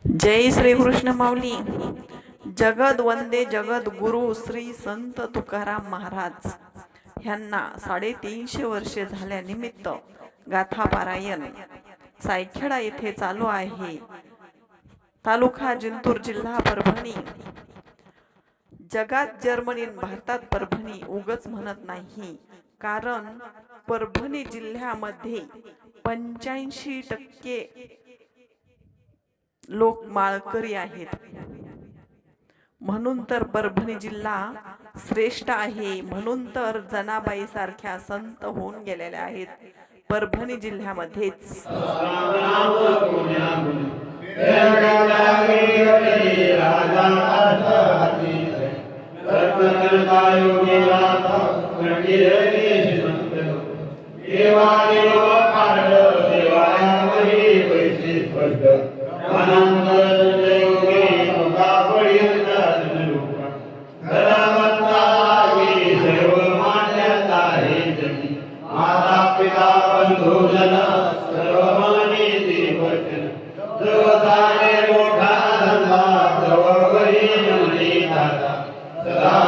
जय श्री कृष्ण माऊली. जगद वंदे जगद गुरु श्री संत तुकाराम महाराज ह्यांना 350 वर्षे झाल्यानिमित्त गाथा पारायण सायखेडा येथे चालू आहे. तालुका जिंतूर, जिल्हा परभणी. जगात जर्मनी, भारतात परभणी उगच म्हणत नाही, कारण परभणी जिल्ह्यामध्ये 85% लोक माळकरी आहेत. म्हणून तर परभणी जिल्हा श्रेष्ठ आहे. म्हणून तर जनाबाई सारख्या संत होऊन गेलेल्या आहेत परभणी जिल्ह्यामध्येच. सदा